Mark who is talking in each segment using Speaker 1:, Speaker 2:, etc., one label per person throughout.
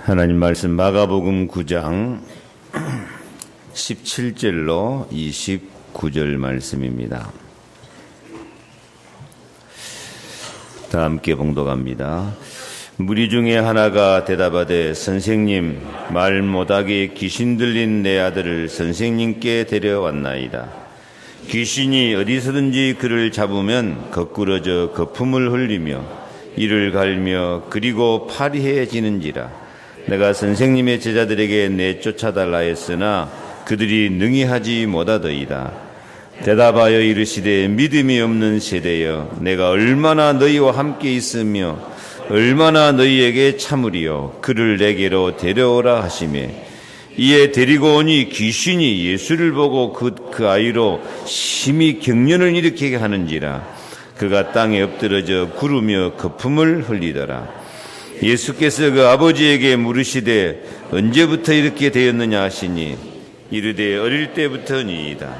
Speaker 1: 하나님 말씀 마가복음 9장 17절로 29절 말씀입니다. 다 함께 봉독합니다. 무리 중에 하나가 대답하되 선생님, 말 못하게 귀신 들린 내 아들을 선생님께 데려왔나이다. 귀신이 어디서든지 그를 잡으면 거꾸러져 거품을 흘리며 이를 갈며 그리고 파리해지는지라. 내가 선생님의 제자들에게 내쫓아달라 했으나 그들이 능히 하지 못하더이다. 대답하여 이르시되 믿음이 없는 세대여, 내가 얼마나 너희와 함께 있으며 얼마나 너희에게 참으리요. 그를 내게로 데려오라 하시매 이에 데리고 오니 귀신이 예수를 보고 그 아이로 심히 경련을 일으키게 하는지라. 그가 땅에 엎드러져 구르며 거품을 흘리더라. 예수께서 그 아버지에게 물으시되 언제부터 이렇게 되었느냐 하시니 이르되 어릴 때부터니이다.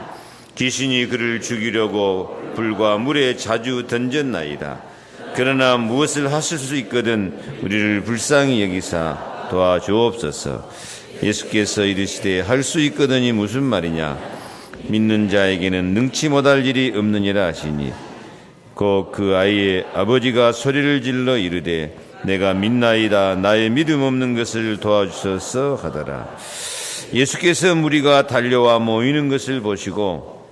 Speaker 1: 귀신이 그를 죽이려고 불과 물에 자주 던졌나이다. 그러나 무엇을 하실 수 있거든 우리를 불쌍히 여기사 도와주옵소서. 예수께서 이르시되 할 수 있거든이 무슨 말이냐. 믿는 자에게는 능치 못할 일이 없느니라 하시니 곧 그 아이의 아버지가 소리를 질러 이르되 내가 믿나이다. 나의 믿음 없는 것을 도와주소서 하더라. 예수께서 무리가 달려와 모이는 것을 보시고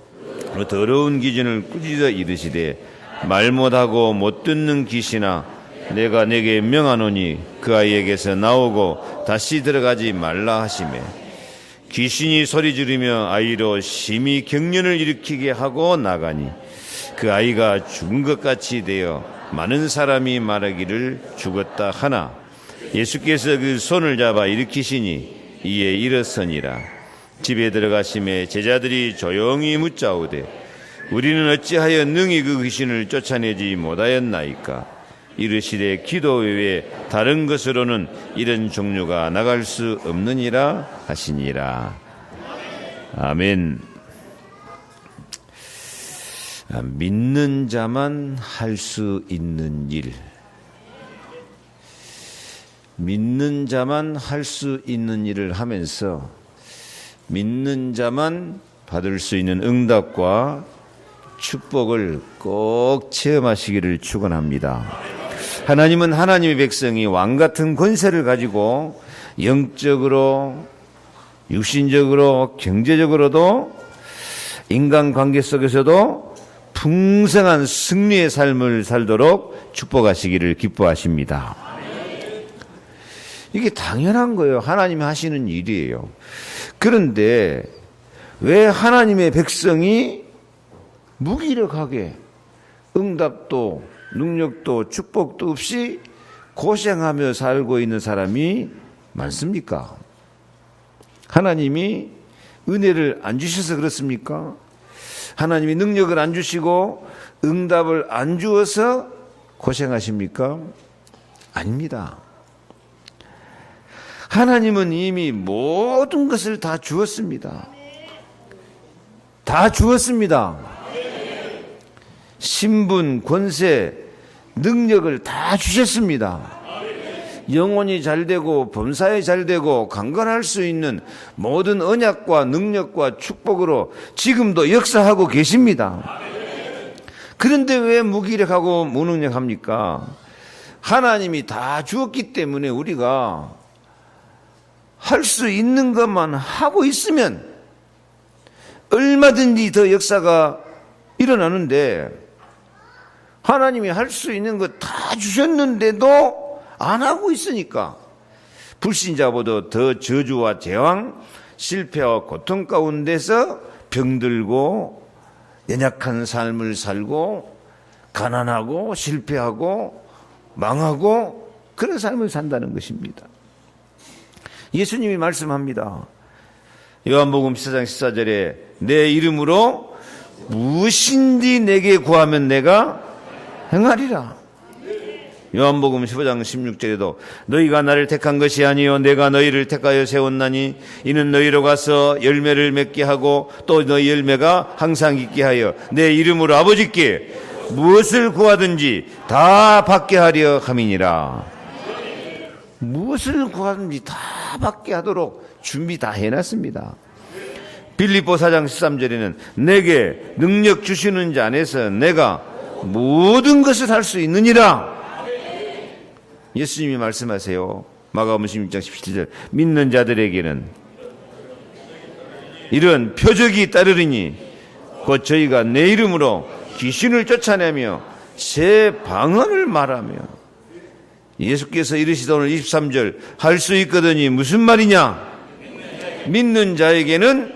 Speaker 1: 더러운 귀신을 꾸짖어 이르시되 말 못하고 못 듣는 귀신아, 내가 내게 명하노니 그 아이에게서 나오고 다시 들어가지 말라 하시매 귀신이 소리 지르며 아이로 심히 경련을 일으키게 하고 나가니 그 아이가 죽은 것 같이 되어 많은 사람이 말하기를 죽었다 하나 예수께서 그 손을 잡아 일으키시니 이에 일어서니라. 집에 들어가심에 제자들이 조용히 묻자오되 우리는 어찌하여 능히 그 귀신을 쫓아내지 못하였나이까. 이르시되 기도 외에 다른 것으로는 이런 종류가 나갈 수 없느니라 하시니라. 아멘. 믿는 자만 할 수 있는 일, 믿는 자만 할 수 있는 일을 하면서 믿는 자만 받을 수 있는 응답과 축복을 꼭 체험하시기를 축원합니다. 하나님은 하나님의 백성이 왕같은 권세를 가지고 영적으로, 육신적으로, 경제적으로도 인간관계 속에서도 풍성한 승리의 삶을 살도록 축복하시기를 기뻐하십니다. 이게 당연한 거예요. 하나님이 하시는 일이에요. 그런데 왜 하나님의 백성이 무기력하게 응답도 능력도 축복도 없이 고생하며 살고 있는 사람이 많습니까? 하나님이 은혜를 안 주셔서 그렇습니까? 하나님이 능력을 안 주시고 응답을 안 주어서 고생하십니까? 아닙니다. 하나님은 이미 모든 것을 다 주었습니다. 다 주었습니다. 신분, 권세, 능력을 다 주셨습니다. 영혼이 잘되고 범사에 잘되고 강건할 수 있는 모든 언약과 능력과 축복으로 지금도 역사하고 계십니다. 그런데 왜 무기력하고 무능력합니까? 하나님이 다 주었기 때문에 우리가 할 수 있는 것만 하고 있으면 얼마든지 더 역사가 일어나는데 하나님이 할 수 있는 것 다 주셨는데도 안 하고 있으니까 불신자보다 더 저주와 재앙, 실패와 고통 가운데서 병들고 연약한 삶을 살고 가난하고 실패하고 망하고 그런 삶을 산다는 것입니다. 예수님이 말씀합니다. 요한복음 14장 14절에 내 이름으로 무엇인지 내게 구하면 내가 행하리라. 요한복음 15장 16절에도 너희가 나를 택한 것이 아니요 내가 너희를 택하여 세웠나니 이는 너희로 가서 열매를 맺게 하고 또 너희 열매가 항상 있게 하여 내 이름으로 아버지께 무엇을 구하든지 다 받게 하려 함이니라. 무엇을 구하든지 다 받게 하도록 준비 다 해놨습니다. 빌립보 4장 13절에는 내게 능력 주시는 자 안에서 내가 모든 것을 할 수 있느니라. 예수님이 말씀하세요. 마가복음 16장 17절 믿는 자들에게는 이런 표적이 따르리니 곧 저희가 내 이름으로 귀신을 쫓아내며 새 방언을 말하며. 예수께서 이르시되 오늘 23절 할 수 있거든이 무슨 말이냐? 믿는 자에게는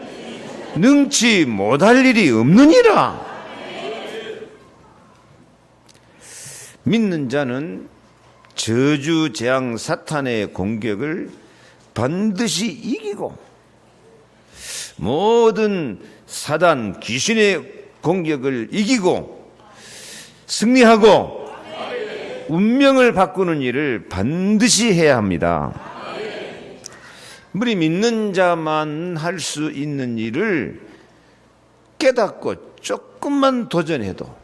Speaker 1: 능치 못할 일이 없느니라. 믿는 자는 저주 재앙 사탄의 공격을 반드시 이기고 모든 사단 귀신의 공격을 이기고 승리하고 운명을 바꾸는 일을 반드시 해야 합니다. 우리 믿는 자만 할 수 있는 일을 깨닫고 조금만 도전해도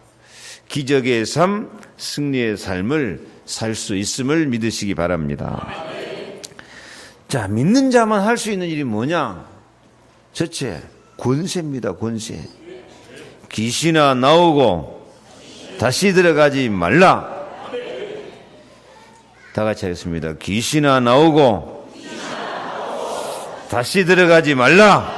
Speaker 1: 기적의 삶, 승리의 삶을 살 수 있음을 믿으시기 바랍니다. 자, 믿는 자만 할 수 있는 일이 뭐냐? 첫째, 권세입니다. 권세. 귀신아 나오고 다시 들어가지 말라. 다 같이 하겠습니다. 귀신아 나오고 다시 들어가지 말라.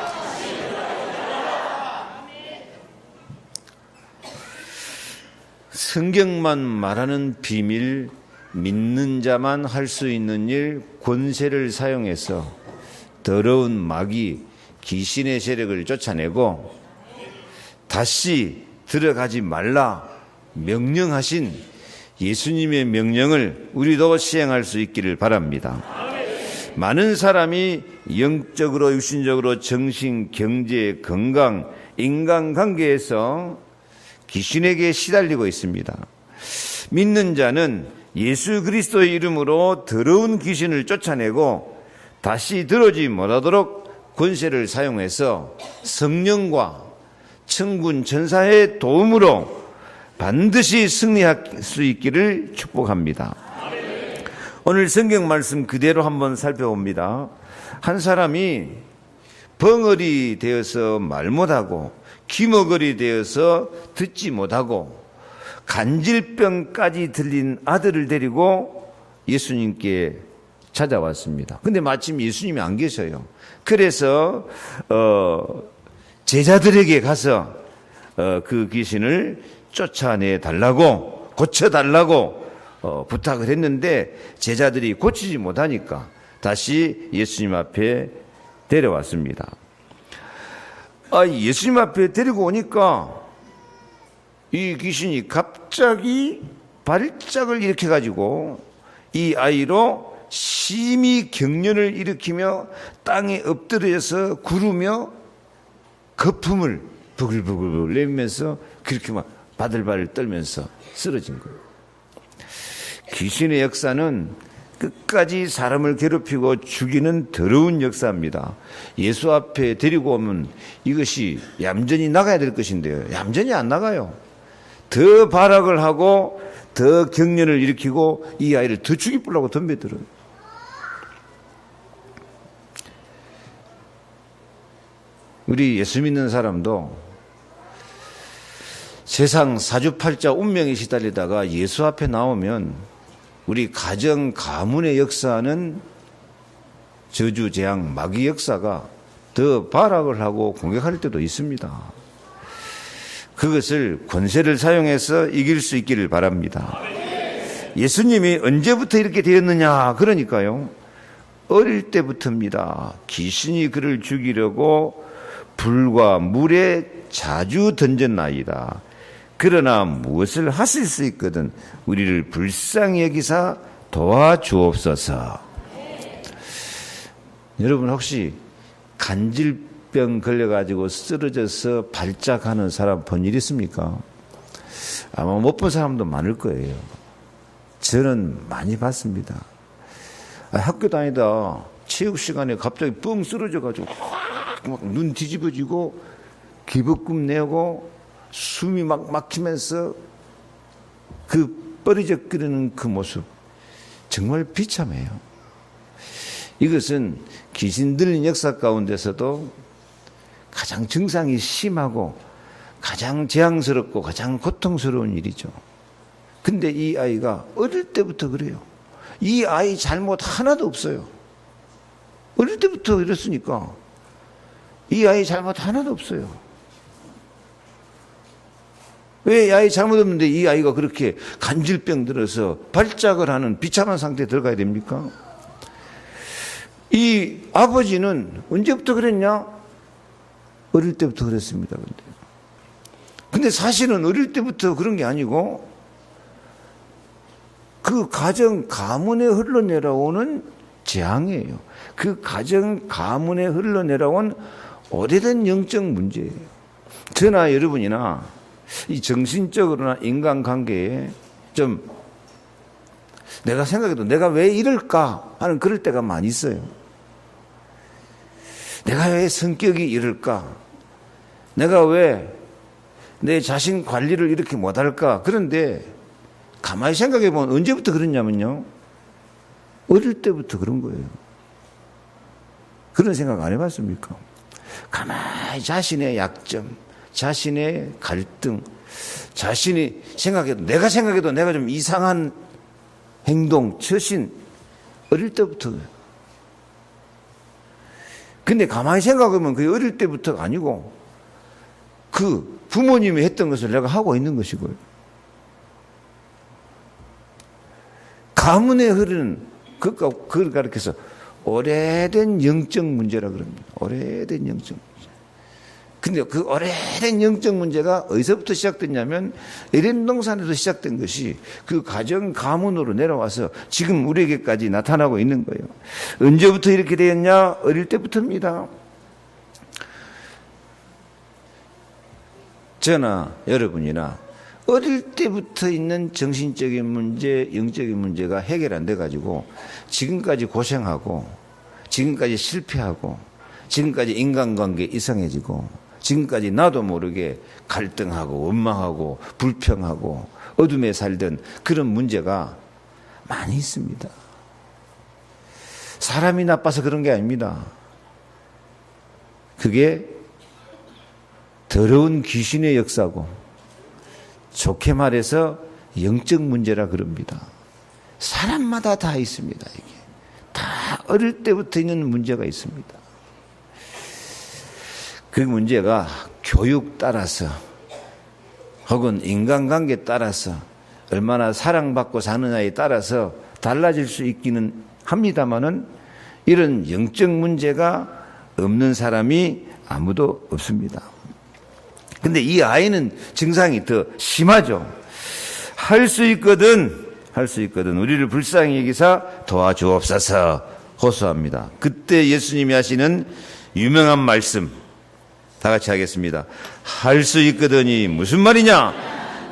Speaker 1: 성경만 말하는 비밀, 믿는 자만 할 수 있는 일, 권세를 사용해서 더러운 마귀, 귀신의 세력을 쫓아내고 다시 들어가지 말라 명령하신 예수님의 명령을 우리도 시행할 수 있기를 바랍니다. 많은 사람이 영적으로, 육신적으로, 정신, 경제, 건강, 인간관계에서 귀신에게 시달리고 있습니다. 믿는 자는 예수 그리스도의 이름으로 더러운 귀신을 쫓아내고 다시 들어오지 못하도록 권세를 사용해서 성령과 천군 천사의 도움으로 반드시 승리할 수 있기를 축복합니다. 오늘 성경 말씀 그대로 한번 살펴봅니다. 한 사람이 벙어리 되어서 말 못하고 귀머거리 되어서 듣지 못하고 간질병까지 들린 아들을 데리고 예수님께 찾아왔습니다. 근데 마침 예수님이 안 계셔요. 그래서 제자들에게 가서 그 귀신을 쫓아내 달라고, 고쳐 달라고 부탁을 했는데 제자들이 고치지 못하니까 다시 예수님 앞에 데려왔습니다. 예수님 앞에 데리고 오니까 이 귀신이 갑자기 발작을 일으켜가지고 이 아이로 심히 경련을 일으키며 땅에 엎드려서 구르며 거품을 부글부글 내면서 그렇게 막 바들바들 떨면서 쓰러진 거예요. 귀신의 역사는 끝까지 사람을 괴롭히고 죽이는 더러운 역사입니다. 예수 앞에 데리고 오면 이것이 얌전히 나가야 될 것인데요. 얌전히 안 나가요. 더 발악을 하고 더 경련을 일으키고 이 아이를 더 죽이려고 덤벼들어요. 우리 예수 믿는 사람도 세상 사주팔자 운명에 시달리다가 예수 앞에 나오면 우리 가정 가문의 역사는 저주 재앙 마귀 역사가 더 발악을 하고 공격할 때도 있습니다. 그것을 권세를 사용해서 이길 수 있기를 바랍니다. 예수님이 언제부터 이렇게 되었느냐? 그러니까요, 어릴 때부터입니다. 귀신이 그를 죽이려고 불과 물에 자주 던졌나이다. 그러나 무엇을 하실 수 있거든 우리를 불쌍히 여기사 도와주옵소서. 여러분 혹시 간질병 걸려가지고 쓰러져서 발작하는 사람 본 일 있습니까? 아마 못 본 사람도 많을 거예요. 저는 많이 봤습니다. 학교 다니다 체육 시간에 갑자기 뻥 쓰러져가지고 막 눈 뒤집어지고 기복금 내고 숨이 막 막히면서 그 뻘이적거리는 그 모습 정말 비참해요.
Speaker 2: 이것은 귀신 들린 역사 가운데서도 가장 증상이 심하고 가장 재앙스럽고 가장 고통스러운 일이죠. 근데 이 아이가 어릴 때부터 그래요. 이 아이 잘못 하나도 없어요. 어릴 때부터 이랬으니까 이 아이 잘못 하나도 없어요. 왜 이 아이 잘못 없는데 이 아이가 그렇게 간질병 들어서 발작을 하는 비참한 상태에 들어가야 됩니까? 이 아버지는 언제부터 그랬냐? 어릴 때부터 그랬습니다. 근데 사실은 어릴 때부터 그런 게 아니고 그 가정 가문에 흘러내려오는 재앙이에요. 그 가정 가문에 흘러내려온 오래된 영적 문제예요. 저나 여러분이나 이 정신적으로나 인간관계에 좀 내가 생각해도 내가 왜 이럴까 하는 그럴 때가 많이 있어요. 내가 왜 성격이 이럴까? 내가 왜 내 자신 관리를 이렇게 못할까? 그런데 가만히 생각해 보면 언제부터 그랬냐면요. 어릴 때부터 그런 거예요. 그런 생각 안 해봤습니까? 가만히 자신의 약점, 자신의 갈등, 자신이 생각해도 내가 좀 이상한 행동, 처신 어릴 때부터. 근데 가만히 생각하면 그게 어릴 때부터가 아니고 그 부모님이 했던 것을 내가 하고 있는 것이고요. 가문에 흐르는 그걸 가르쳐서 오래된 영적 문제라 그럽니다. 오래된 영적 문제. 근데 그 오래된 영적 문제가 어디서부터 시작됐냐면 에덴 동산에서 시작된 것이 그 가정 가문으로 내려와서 지금 우리에게까지 나타나고 있는 거예요. 언제부터 이렇게 되었냐? 어릴 때부터입니다. 저나 여러분이나 어릴 때부터 있는 정신적인 문제, 영적인 문제가 해결 안 돼가지고 지금까지 고생하고 지금까지 실패하고 지금까지 인간관계 이상해지고 지금까지 나도 모르게 갈등하고 원망하고 불평하고 어둠에 살던 그런 문제가 많이 있습니다. 사람이 나빠서 그런 게 아닙니다. 그게 더러운 귀신의 역사고 좋게 말해서 영적 문제라 그럽니다. 사람마다 다 있습니다. 이게 다 어릴 때부터 있는 문제가 있습니다. 그 문제가 교육 따라서 혹은 인간관계 따라서 얼마나 사랑받고 사느냐에 따라서 달라질 수 있기는 합니다만은 이런 영적 문제가 없는 사람이 아무도 없습니다. 근데 이 아이는 증상이 더 심하죠. 할 수 있거든 우리를 불쌍히 여기사 도와주옵소서 호소합니다. 그때 예수님이 하시는 유명한 말씀 다 같이 하겠습니다. 할 수 있거든이 무슨 말이냐?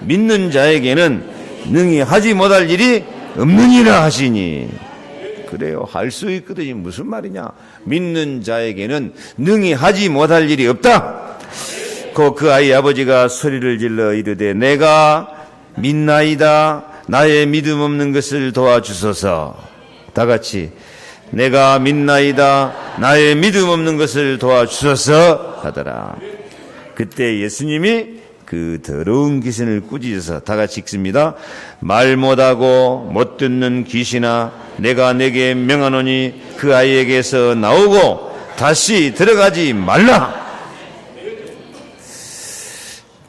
Speaker 2: 믿는 자에게는 능히 하지 못할 일이 없느니라 하시니. 그래요. 할 수 있거든이 무슨 말이냐? 믿는 자에게는 능히 하지 못할 일이 없다. 그 아이 아버지가 소리를 질러 이르되 내가 믿나이다. 나의 믿음 없는 것을 도와주소서. 다 같이 내가 믿나이다. 나의 믿음 없는 것을 도와주소서 하더라. 그때 예수님이 그 더러운 귀신을 꾸짖어서 다 같이 읽습니다. 말 못하고 못 듣는 귀신아 내가 내게 명하노니 그 아이에게서 나오고 다시 들어가지 말라.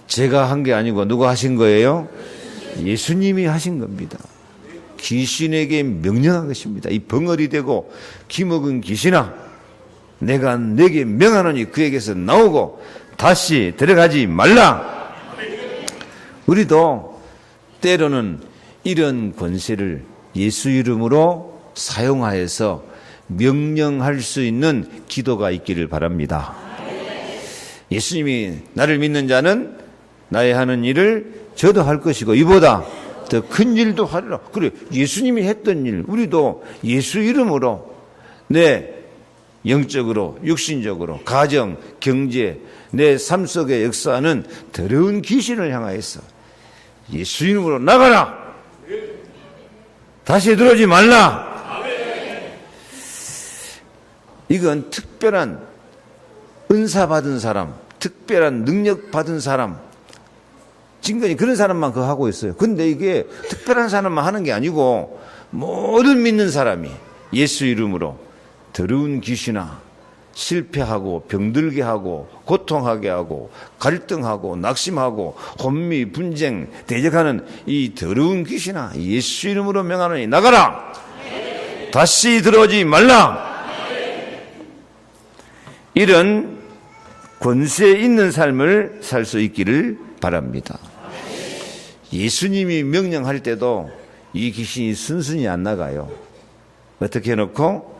Speaker 2: 제가 한 게 아니고 누가 하신 거예요? 예수님이 하신 겁니다. 귀신에게 명령한 것입니다. 이 벙어리 되고 기먹은 귀신아 내가 내게 명하노니 그에게서 나오고 다시 들어가지 말라. 우리도 때로는 이런 권세를 예수 이름으로 사용하여서 명령할 수 있는 기도가 있기를 바랍니다. 예수님이 나를 믿는 자는 나의 하는 일을 저도 할 것이고 이보다 더 큰 일도 하리라. 그래, 예수님이 했던 일 우리도 예수 이름으로 내 영적으로 육신적으로 가정, 경제, 내 삶 속에 역사하는 더러운 귀신을 향하여서 예수 이름으로 나가라. 다시 들어오지 말라. 이건 특별한 은사 받은 사람, 특별한 능력 받은 사람, 지금까지 그런 사람만 그거 하고 있어요. 근데 이게 특별한 사람만 하는 게 아니고 모든 믿는 사람이 예수 이름으로 더러운 귀신아 실패하고 병들게 하고 고통하게 하고 갈등하고 낙심하고 혼미 분쟁 대적하는 이 더러운 귀신아 예수 이름으로 명하노니 나가라. 다시 들어오지 말라. 이런 권세 있는 삶을 살 수 있기를 바랍니다. 예수님이 명령할 때도 이 귀신이 순순히 안 나가요. 어떻게 해놓고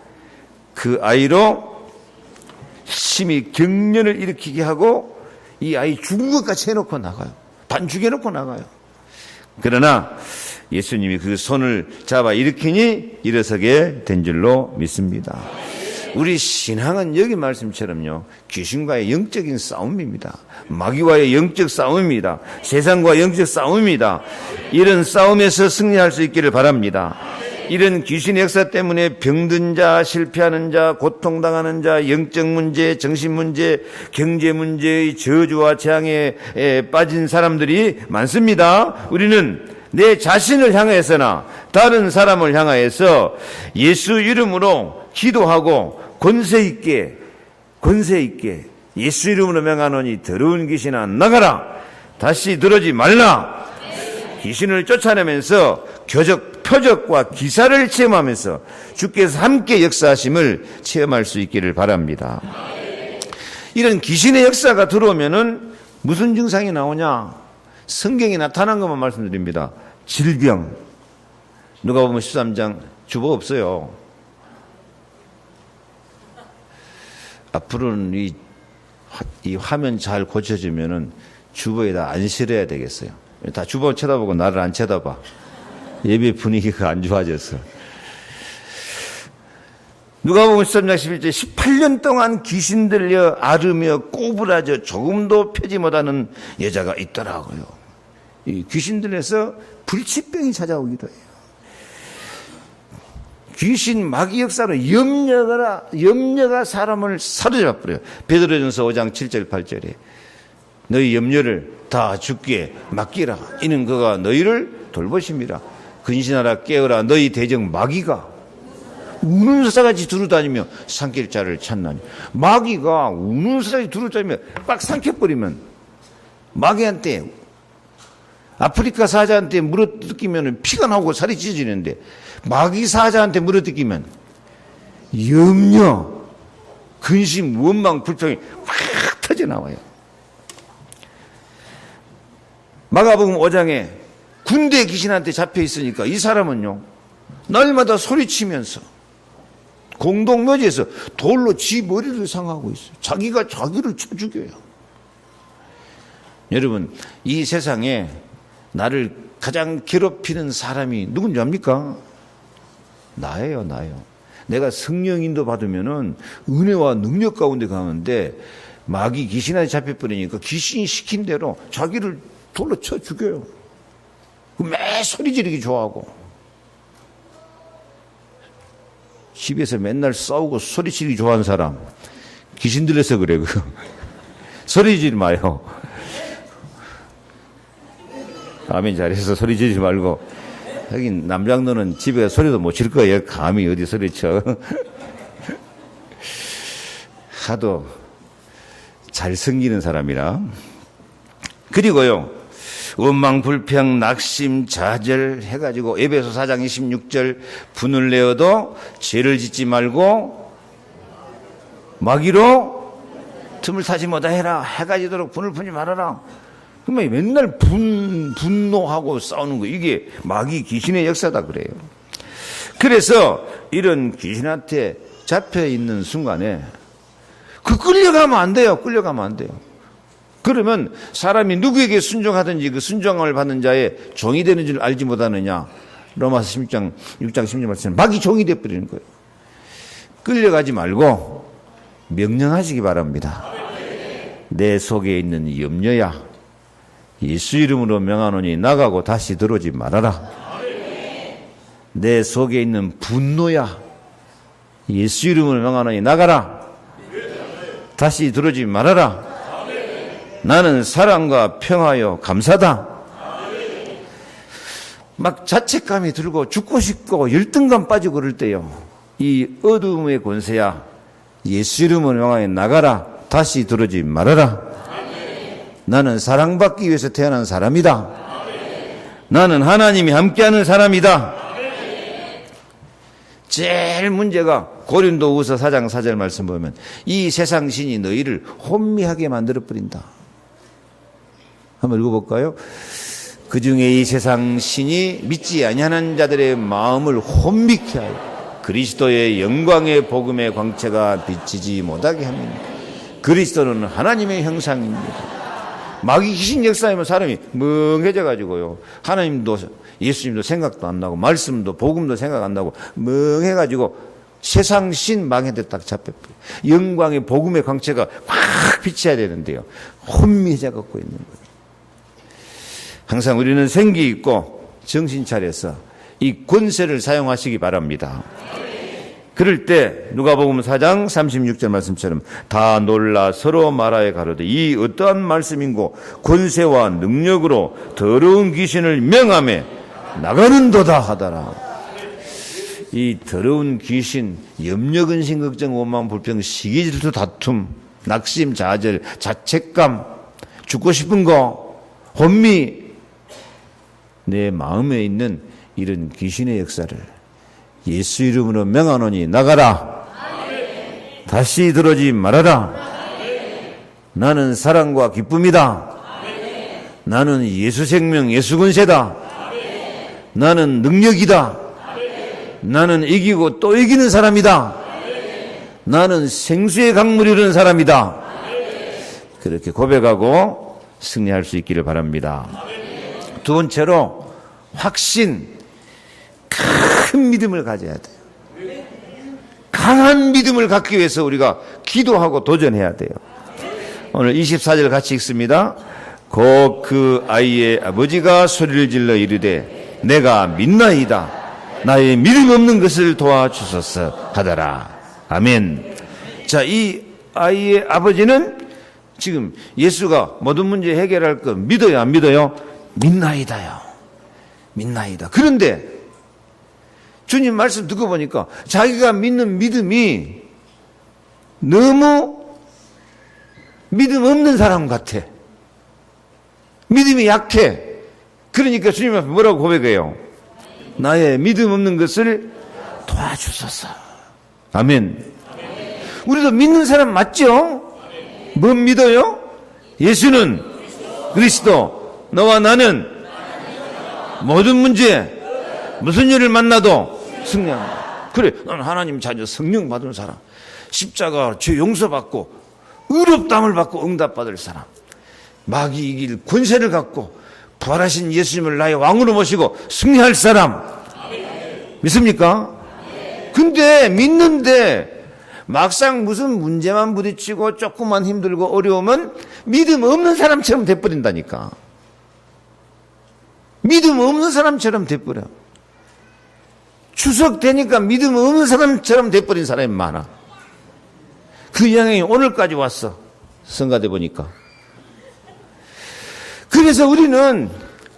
Speaker 2: 그 아이로 심히 경련을 일으키게 하고 이 아이 죽은 것까지 해놓고 나가요. 반 죽여놓고 나가요. 그러나 예수님이 그 손을 잡아 일으키니 일어서게 된 줄로 믿습니다. 우리 신앙은 여기 말씀처럼요, 귀신과의 영적인 싸움입니다. 마귀와의 영적 싸움입니다. 세상과 영적 싸움입니다. 이런 싸움에서 승리할 수 있기를 바랍니다. 이런 귀신의 역사 때문에 병든 자, 실패하는 자, 고통당하는 자, 영적 문제, 정신 문제, 경제 문제의 저주와 재앙에 빠진 사람들이 많습니다. 우리는 내 자신을 향해서나 다른 사람을 향하여서 예수 이름으로 기도하고 권세 있게 예수 이름으로 명하노니 더러운 귀신아 나가라. 다시 들어오지 말라. 귀신을 쫓아내면서 표적과 기사를 체험하면서 주께서 함께 역사하심을 체험할 수 있기를 바랍니다. 이런 귀신의 역사가 들어오면은 무슨 증상이 나오냐? 성경에 나타난 것만 말씀드립니다. 질병. 누가 보면 13장 주보 없어요. 앞으로는 이 화면 잘 고쳐지면은 주보에다 안 실어야 되겠어요. 다 주보 쳐다보고 나를 안 쳐다봐. 예배 분위기가 안 좋아졌어. 누가 보면 13장 11절 18년 동안 귀신 들려 앓으며 꼬부라져 조금도 펴지 못하는 여자가 있더라고요. 이 귀신 들려서 불치병이 찾아오기도 해요. 귀신 마귀 역사로 염려가 사람을 사로잡아 버려요. 베드로전서 5장 7절 8절에 너희 염려를 다 주께 맡기라. 이는 그가 너희를 돌보심이라. 근신하라 깨어라. 너희 대적 마귀가 우는 사자같이 두루다니며 삼킬 자를 찾나니. 마귀가 우는 사자같이 두루다니며 빡 삼켜버리면 마귀한테 아프리카 사자한테 물어뜯기면 피가 나오고 살이 찢어지는데 마귀 사자한테 물어뜯기면 염려, 근심, 원망, 불평이 확 터져나와요. 마가복음 5장에 군대 귀신한테 잡혀 있으니까 이 사람은요 날마다 소리치면서 공동묘지에서 돌로 지 머리를 상하고 있어요. 자기가 자기를 쳐 죽여요. 여러분, 이 세상에 나를 가장 괴롭히는 사람이 누군지 압니까? 나예요. 내가 성령 인도 받으면은 은혜와 능력 가운데 가는데 마귀 귀신한테 잡혀버리니까 귀신이 시킨 대로 자기를 돌로 쳐 죽여요. 매 소리 지르기 좋아하고 집에서 맨날 싸우고 소리 지르기 좋아하는 사람 귀신 들려서 그래. 소리 지르지 마요. 아멘 잘해서 소리 지르지 말고. 하긴 남장노는 집에 소리도 못 칠 거예요. 감히 어디 소리쳐. 하도 잘 섬기는 사람이라. 그리고요 원망 불평 낙심 좌절 해가지고 에베소 4장 26절 분을 내어도 죄를 짓지 말고 마귀로 틈을 타지 못하여라. 해가 지도록 분을 품지 말아라. 그러면 맨날 분노하고 싸우는 거 이게 마귀 귀신의 역사다 그래요. 그래서 이런 귀신한테 잡혀 있는 순간에 끌려가면 안 돼요. 그러면 사람이 누구에게 순종하든지 그 순종을 받는 자의 종이 되는 줄 알지 못하느냐. 로마서 6장 16절 말씀 마귀 종이 되어버리는 거예요. 끌려가지 말고 명령하시기 바랍니다. 내 속에 있는 염려야 예수 이름으로 명하노니 나가고 다시 들어오지 말아라. 내 속에 있는 분노야 예수 이름으로 명하노니 나가라. 다시 들어오지 말아라. 나는 사랑과 평화요 감사다. 막 자책감이 들고 죽고 싶고 열등감 빠지고 그럴 때요, 이 어둠의 권세야, 예수 이름으로 명하여 나가라. 다시 들어오지 말아라. 나는 사랑받기 위해서 태어난 사람이다. 나는 하나님이 함께하는 사람이다. 제일 문제가 고린도후서 4장 4절 말씀 보면 이 세상 신이 너희를 혼미하게 만들어버린다. 한번 읽어볼까요? 그 중에 이 세상 신이 믿지 아니하는 자들의 마음을 혼미케 하여 그리스도의 영광의 복음의 광채가 비치지 못하게 합니다. 그리스도는 하나님의 형상입니다. 마귀 귀신 역사하면 사람이 멍해져 가지고요, 하나님도 예수님도 생각도 안 나고 말씀도 복음도 생각 안 나고 멍해 가지고 세상 신 망해도 딱 잡혀버려요. 영광의 복음의 광채가 확 비쳐야 되는데요, 혼미해져 갖고 있는 거예요. 항상 우리는 생기 있고 정신 차려서 이 권세를 사용하시기 바랍니다. 그럴 때 누가복음 4장 36절 말씀처럼 다 놀라 서로 말하여 가로되 이 어떠한 말씀인고 권세와 능력으로 더러운 귀신을 명하며 나가는도다 하더라. 이 더러운 귀신, 염려, 근심, 걱정, 원망, 불평, 시기, 질투, 다툼, 낙심, 좌절, 자책감, 죽고 싶은 거, 혼미, 내 마음에 있는 이런 귀신의 역사를 예수 이름으로 명하노니 나가라. 다시 들어오지 말아라. 나는 사랑과 기쁨이다. 나는 예수 생명, 예수 권세다. 나는 능력이다. 나는 이기고 또 이기는 사람이다. 나는 생수의 강물이 흐르는 사람이다. 그렇게 고백하고 승리할 수 있기를 바랍니다. 두 번째로 확신, 큰 믿음을 가져야 돼요. 강한 믿음을 갖기 위해서 우리가 기도하고 도전해야 돼요. 오늘 24절 같이 읽습니다. 곧 그 아이의 아버지가 소리를 질러 이르되 내가 믿나이다. 나의 믿음 없는 것을 도와주소서 하더라. 아멘. 자, 이 아이의 아버지는 지금 예수가 모든 문제 해결할 거 믿어요, 안 믿어요? 믿나이다요. 믿나이다. 그런데 주님 말씀 듣고 보니까 자기가 믿는 믿음이 너무 믿음 없는 사람 같아. 믿음이 약해. 그러니까 주님 앞에 뭐라고 고백해요? 나의 믿음 없는 것을 도와주소서. 아멘. 우리도 믿는 사람 맞죠? 뭐 믿어요? 예수는 그리스도, 너와 나는 모든 문제, 무슨 일을 만나도 승리한다. 그래, 난 하나님 자녀 성령 받은 사람, 십자가 죄 용서받고 의롭다함을 받고 응답받을 사람, 마귀 이길 권세를 갖고 부활하신 예수님을 나의 왕으로 모시고 승리할 사람. 믿습니까? 근데 믿는데 막상 무슨 문제만 부딪히고 조금만 힘들고 어려우면 믿음 없는 사람처럼 돼버린다니까. 믿음 없는 사람처럼 돼버려. 추석 되니까 믿음 없는 사람처럼 돼버린 사람이 많아. 그 영향이 오늘까지 왔어. 성가대 보니까. 그래서 우리는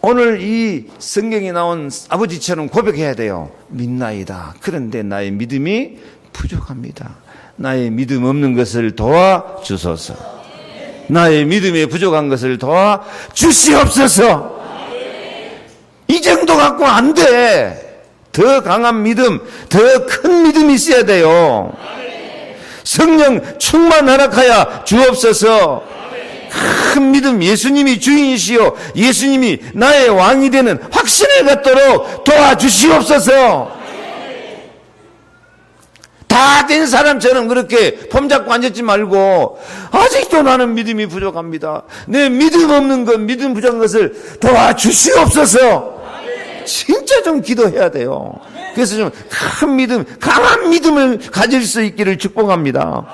Speaker 2: 오늘 이 성경에 나온 아버지처럼 고백해야 돼요. 믿나이다. 그런데 나의 믿음이 부족합니다. 나의 믿음 없는 것을 도와주소서. 나의 믿음에 부족한 것을 도와주시옵소서. 이 정도 갖고 안 돼. 더 강한 믿음, 더 큰 믿음이 있어야 돼요. 성령 충만 허락하여 주옵소서. 큰 믿음, 예수님이 주인이시요 예수님이 나의 왕이 되는 확신을 갖도록 도와주시옵소서. 다 된 사람처럼 그렇게 폼 잡고 앉았지 말고 아직도 나는 믿음이 부족합니다. 내 믿음 없는 것, 믿음 부족한 것을 도와주시옵소서. 진짜 좀 기도해야 돼요. 그래서 좀 큰 믿음, 강한 믿음을 가질 수 있기를 축복합니다.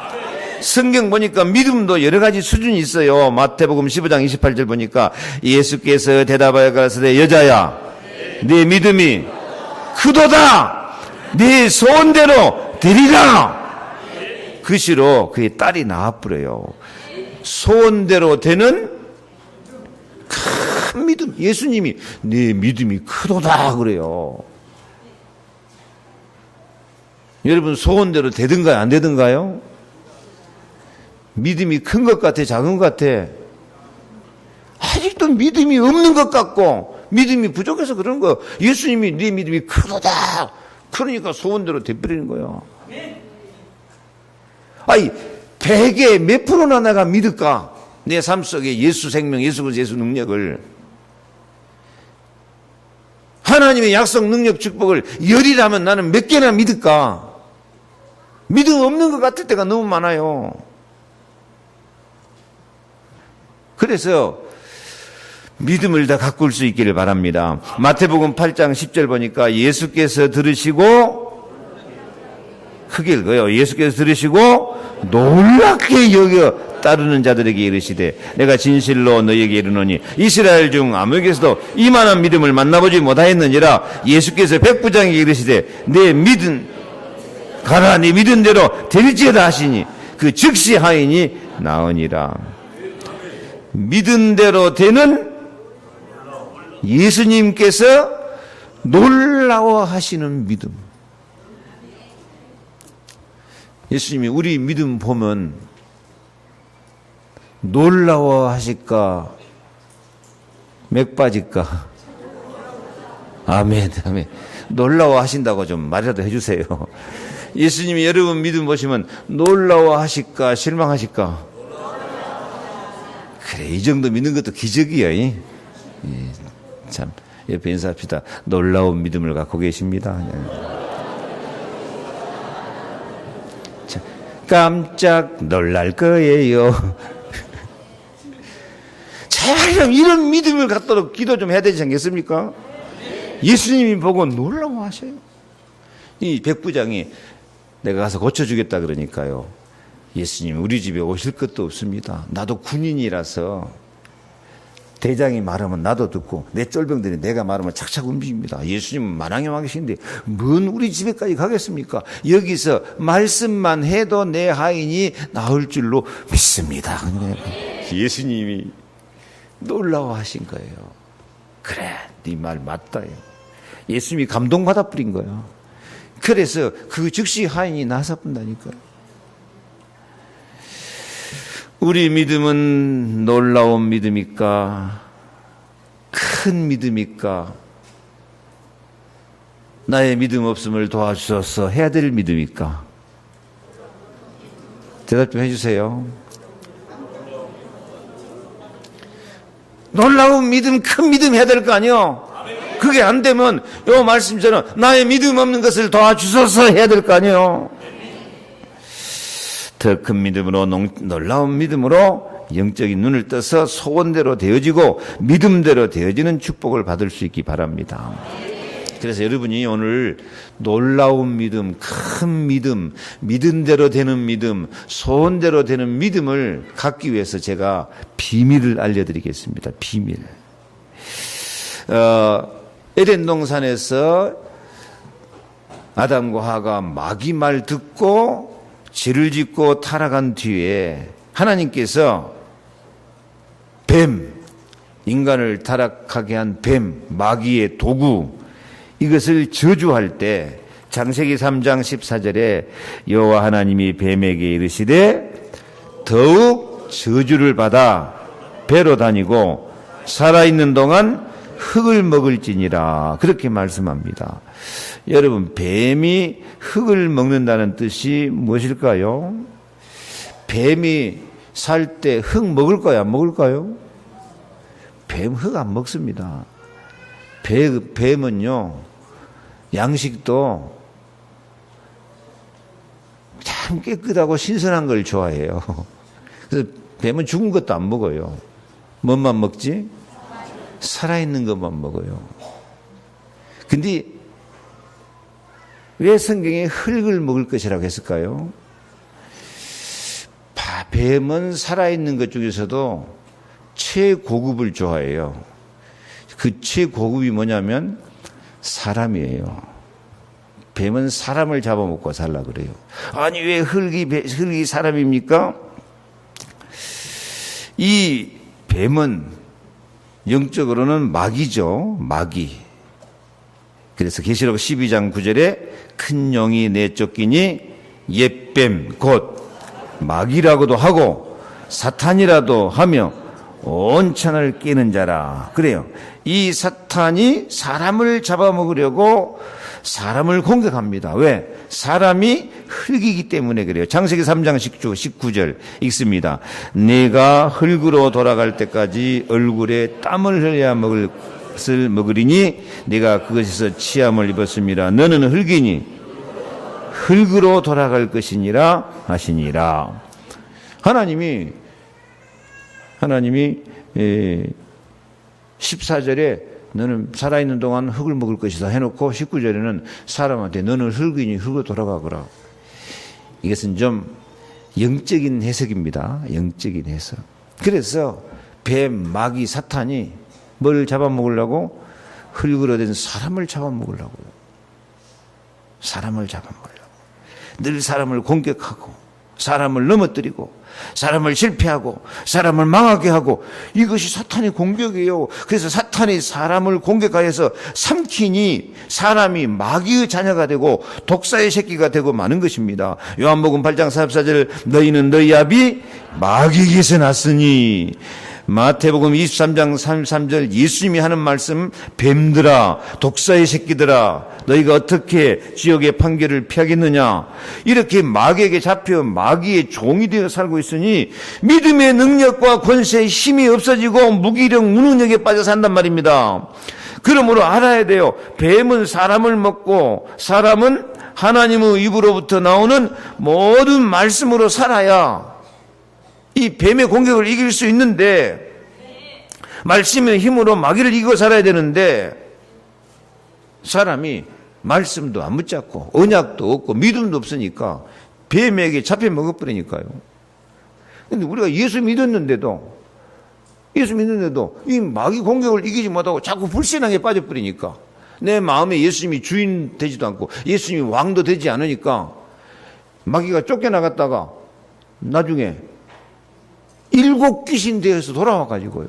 Speaker 2: 성경 보니까 믿음도 여러 가지 수준이 있어요. 마태복음 15장 28절 보니까 예수께서 대답하여 가라사대 여자야, 네 믿음이 크도다. 네 소원대로 되리라. 그 시로 그의 딸이 나와버려요. 소원대로 되는 큰 믿음. 예수님이 네 믿음이 크도다 그래요. 여러분 소원대로 되든가요 안 되든가요? 믿음이 큰 것 같아 작은 것 같아? 아직도 믿음이 없는 것 같고 믿음이 부족해서 그런 거예요. 예수님이 네 믿음이 크도다. 그러니까 소원대로 돼버리는 거예요. 아니 100에 몇 프로나 내가 믿을까? 내 삶 속에 예수 생명, 예수 그리스도, 예수 능력을, 하나님의 약속 능력 축복을 열이라면 나는 몇 개나 믿을까? 믿음 없는 것 같을 때가 너무 많아요. 그래서 믿음을 다 가꿀 수 있기를 바랍니다. 마태복음 8장 10절 보니까 예수께서 들으시고, 크게 읽어요. 예수께서 들으시고 놀랍게 여겨 따르는 자들에게 이르시되 내가 진실로 너희에게 이르노니 이스라엘 중 아무에게서도 이만한 믿음을 만나보지 못하였느니라. 예수께서 백부장에게 이르시되 내 믿음 가라, 네 믿은 대로 될지어다 하시니 그 즉시 하이니 나으니라. 믿은 대로 되는 예수님께서 놀라워하시는 믿음. 예수님이 우리 믿음 보면 놀라워하실까 맥 빠질까? 아멘, 아멘. 놀라워하신다고 좀 말이라도 해주세요. 예수님이 여러분 믿음 보시면 놀라워하실까 실망하실까? 그래, 이 정도 믿는 것도 기적이에요. 참, 옆에 인사합시다. 놀라운 믿음을 갖고 계십니다. 자, 깜짝 놀랄 거예요. 제발 이런 믿음을 갖도록 기도 좀 해야 되지 않겠습니까? 예수님이 보고 놀라워하셔요. 이 백부장이 내가 가서 고쳐주겠다 그러니까요. 예수님 우리 집에 오실 것도 없습니다. 나도 군인이라서 대장이 말하면 나도 듣고 내 쫄병들이 내가 말하면 착착 움직입니다. 예수님은 만왕의 왕이신데 뭔 우리 집에까지 가겠습니까? 여기서 말씀만 해도 내 하인이 나을 줄로 믿습니다. 예수님이 놀라워하신 거예요. 그래, 네 말 맞다요. 예수님이 감동받아 버린 거예요. 그래서 그 즉시 하인이 나서 본다니까요. 우리 믿음은 놀라운 믿음일까? 큰 믿음일까? 나의 믿음 없음을 도와주셔서 해야 될 믿음일까? 대답 좀 해주세요. 놀라운 믿음, 큰 믿음 해야 될 거 아니요? 그게 안 되면 요 말씀처럼 나의 믿음 없는 것을 도와주셔서 해야 될 거 아니요? 더 큰 믿음으로, 놀라운 믿음으로 영적인 눈을 떠서 소원대로 되어지고 믿음대로 되어지는 축복을 받을 수 있기 바랍니다. 그래서 여러분이 오늘 놀라운 믿음, 큰 믿음, 믿은 대로 되는 믿음, 소원대로 되는 믿음을 갖기 위해서 제가 비밀을 알려드리겠습니다. 비밀. 에덴 동산에서 아담과 하가 마귀 말 듣고 죄를 짓고 타락한 뒤에 하나님께서 뱀, 인간을 타락하게 한 뱀, 마귀의 도구, 이것을 저주할 때 창세기 3장 14절에 여호와 하나님이 뱀에게 이르시되 더욱 저주를 받아 배로 다니고 살아있는 동안 흙을 먹을지니라, 그렇게 말씀합니다. 여러분, 뱀이 흙을 먹는다는 뜻이 무엇일까요? 뱀이 살 때 흙 먹을까요? 안 먹을까요? 뱀 흙 안 먹습니다. 뱀은요, 양식도 참 깨끗하고 신선한 걸 좋아해요. 그래서 뱀은 죽은 것도 안 먹어요. 뭐만 먹지? 살아있는 것만 먹어요. 근데 왜 성경에 흙을 먹을 것이라고 했을까요? 뱀은 살아있는 것 중에서도 최고급을 뱀은 사람을 잡아먹고 살라 그래요. 아니 왜 흙이 사람입니까? 이 뱀은 영적으로는 마귀죠. 마귀. 그래서 계시록 12장 9절에 큰 영이 내쫓기니 옛뱀 곧 마귀라고도 하고 사탄이라도 하며 온 천을 깨는 자라. 그래요. 이 사탄이 사람을 잡아먹으려고 사람을 공격합니다. 왜? 사람이 흙이기 때문에 그래요. 창세기 3장 19절 읽습니다. 내가 흙으로 돌아갈 때까지 얼굴에 땀을 흘려야 먹을 것을 먹으리니 내가 그것에서 치함을 입었습니다. 너는 흙이니 흙으로 돌아갈 것이니라 하시니라. 하나님이 14절에 너는 살아있는 동안 흙을 먹을 것이다 해놓고 19절에는 사람한테 너는 흙이니 흙으로 돌아가거라. 이것은 좀 영적인 해석입니다. 영적인 해석. 그래서 뱀, 마귀, 사탄이 뭘 잡아먹으려고? 흙으로 된 사람을 잡아먹으려고요. 사람을 잡아먹으려고. 늘 사람을 공격하고 사람을 넘어뜨리고 사람을 실패하고 사람을 망하게 하고 이것이 사탄의 공격이에요. 그래서 사탄이 사람을 공격하여서 삼키니 사람이 마귀의 자녀가 되고 독사의 새끼가 되고 마는 것입니다. 요한복음 8장 44절 너희는 너희 아비 마귀에게서 났으니 마태복음 23장 33절 예수님이 하는 말씀 뱀들아 독사의 새끼들아 너희가 어떻게 지옥의 판결을 피하겠느냐. 이렇게 마귀에게 잡혀 마귀의 종이 되어 살고 있으니 믿음의 능력과 권세의 힘이 없어지고 무기력 무능력에 빠져 산단 말입니다. 그러므로 알아야 돼요. 뱀은 사람을 먹고 사람은 하나님의 입으로부터 나오는 모든 말씀으로 살아야 이 뱀의 공격을 이길 수 있는데 말씀의 힘으로 마귀를 이기고 살아야 되는데 사람이 말씀도 안 붙잡고 언약도 없고 믿음도 없으니까 뱀에게 잡혀 먹어버리니까요. 근데 우리가 예수 믿었는데도 이 마귀 공격을 이기지 못하고 자꾸 불신앙에 빠져버리니까 내 마음에 예수님이 주인 되지도 않고 예수님이 왕도 되지 않으니까 마귀가 쫓겨나갔다가 나중에 7 귀신 되어서 돌아와가지고요.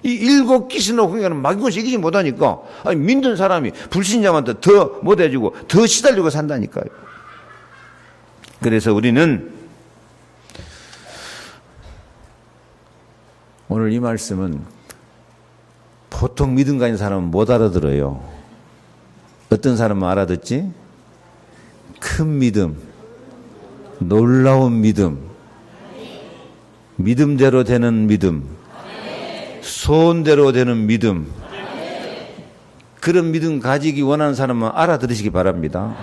Speaker 2: 이 7 귀신으로 공격하는 마귀권세 이기지 못하니까 아니 믿는 사람이 불신자한테 더 못해주고 더 시달리고 산다니까요. 그래서 우리는 오늘 이 말씀은 보통 믿음 가진 사람은 못 알아들어요. 어떤 사람은 알아듣지? 큰 믿음, 놀라운 믿음, 믿음대로 되는 믿음, 소원대로 되는 믿음, 그런 믿음 가지기 원하는 사람은 알아들으시기 바랍니다.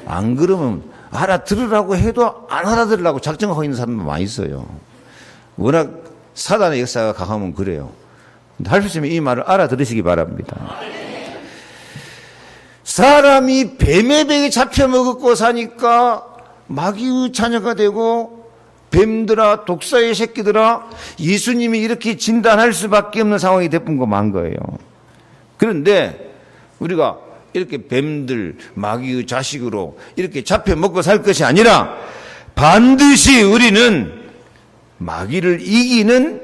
Speaker 2: 안 그러면 알아들으라고 해도 안 알아들으려고 작정하고 있는 사람도 많이 있어요. 워낙 사단의 역사가 강하면 그래요. 할 수 있으면 이 말을 알아들으시기 바랍니다. 사람이 뱀의 배에 잡혀먹고 사니까 마귀의 자녀가 되고 뱀들아 독사의 새끼들아 예수님이 이렇게 진단할 수밖에 없는 상황이 되뿐만 거예요. 그런데 우리가 이렇게 뱀들 마귀의 자식으로 이렇게 잡혀 먹고 살 것이 아니라 반드시 우리는 마귀를 이기는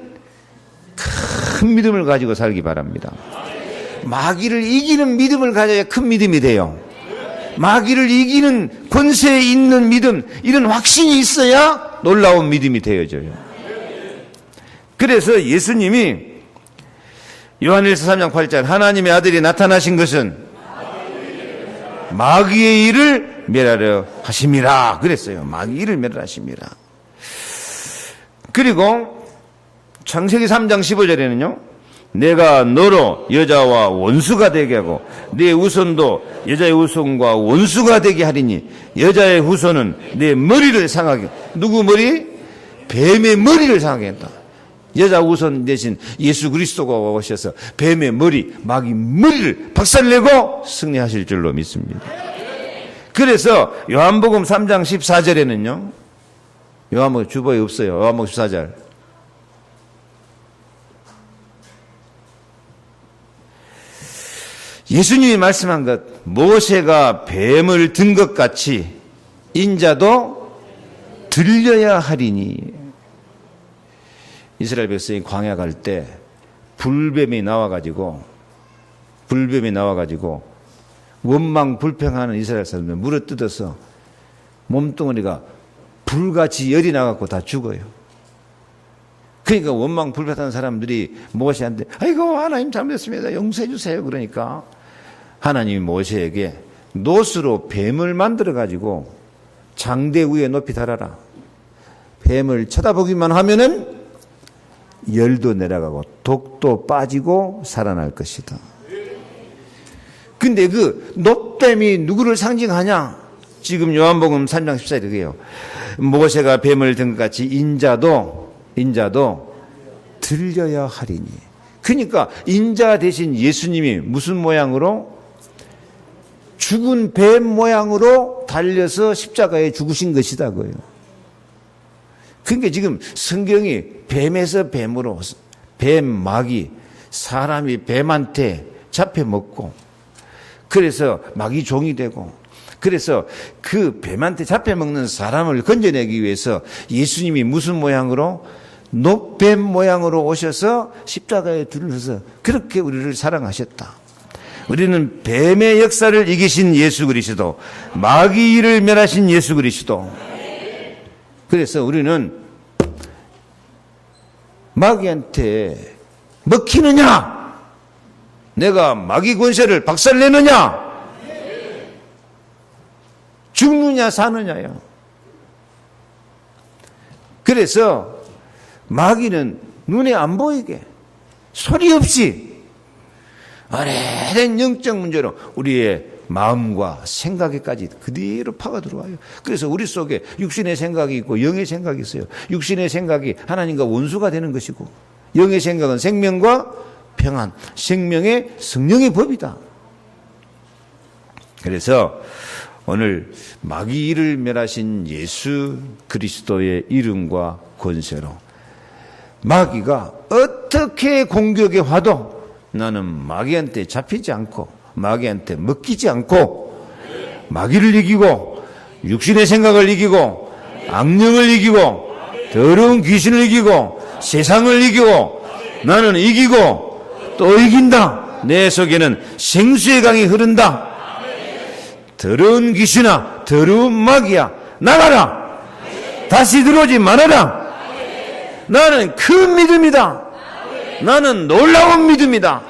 Speaker 2: 큰 믿음을 가지고 살기 바랍니다. 마귀를 이기는 믿음을 가져야 큰 믿음이 돼요. 마귀를 이기는 권세에 있는 믿음, 이런 확신이 있어야 놀라운 믿음이 되어져요. 그래서 예수님이 요한일서 3장 8절 하나님의 아들이 나타나신 것은 마귀의 일을 멸하려 하심이라 그랬어요. 마귀의 일을 멸하려 하심이라. 그리고 창세기 3장 15절에는요. 내가 너로 여자와 원수가 되게 하고 네 후손도 여자의 후손과 원수가 되게 하리니 여자의 후손은 내 머리를 상하게. 누구 머리? 뱀의 머리를 상하게 했다. 여자 후손 대신 예수 그리스도가 오셔서 뱀의 머리, 마귀 머리를 박살내고 승리하실 줄로 믿습니다. 그래서 요한복음 3장 14절에는요. 요한복음 주보에 없어요. 요한복음 14절. 예수님이 말씀한 것, 모세가 뱀을 든 것 같이 인자도 들려야 하리니. 이스라엘 백성이 광야 갈 때 불뱀이 나와가지고 원망 불평하는 이스라엘 사람들 물어뜯어서 몸뚱어리가 불같이 열이 나갖고 다 죽어요. 그러니까 원망 불평하는 사람들이 모세한테 아이고 하나님 잘못했습니다, 용서해 주세요. 그러니까 하나님이 모세에게 노스로 뱀을 만들어가지고 장대 위에 높이 달아라. 뱀을 쳐다보기만 하면은 열도 내려가고 독도 빠지고 살아날 것이다. 근데 그 놋뱀이 누구를 상징하냐? 지금 요한복음 3장 14절이에요. 모세가 뱀을 든 것 같이 인자도 들려야 하리니. 그러니까 인자 대신 예수님이 무슨 모양으로? 죽은 뱀 모양으로 달려서 십자가에 죽으신 것이다 그거예요. 그러니까 지금 성경이 뱀에서 뱀으로, 뱀, 마귀, 사람이 뱀한테 잡혀먹고, 그래서 마귀 종이 되고, 그래서 그 뱀한테 잡혀먹는 사람을 건져내기 위해서 예수님이 무슨 모양으로? 놋뱀 모양으로 오셔서 십자가에 둘러서 그렇게 우리를 사랑하셨다. 우리는 뱀의 역사를 이기신 예수 그리스도, 마귀를 멸하신 예수 그리스도. 그래서 우리는 마귀한테 먹히느냐? 내가 마귀 권세를 박살내느냐? 죽느냐 사느냐요. 그래서 마귀는 눈에 안 보이게 소리 없이 오래된 영적 문제로 우리의 마음과 생각에까지 그대로 파가 들어와요. 그래서 우리 속에 육신의 생각이 있고 영의 생각이 있어요. 육신의 생각이 하나님과 원수가 되는 것이고, 영의 생각은 생명과 평안, 생명의 성령의 법이다. 그래서 오늘 마귀를 멸하신 예수 그리스도의 이름과 권세로 마귀가 어떻게 공격에 와도 나는 마귀한테 잡히지 않고 마귀한테 먹히지 않고 마귀를 이기고 육신의 생각을 이기고 악령을 이기고 더러운 귀신을 이기고 세상을 이기고 나는 이기고 또 이긴다. 내 속에는 생수의 강이 흐른다. 더러운 귀신아, 더러운 마귀야, 나가라. 다시 들어오지 말아라. 나는 큰 믿음이다. 나는 놀라운 믿음이다.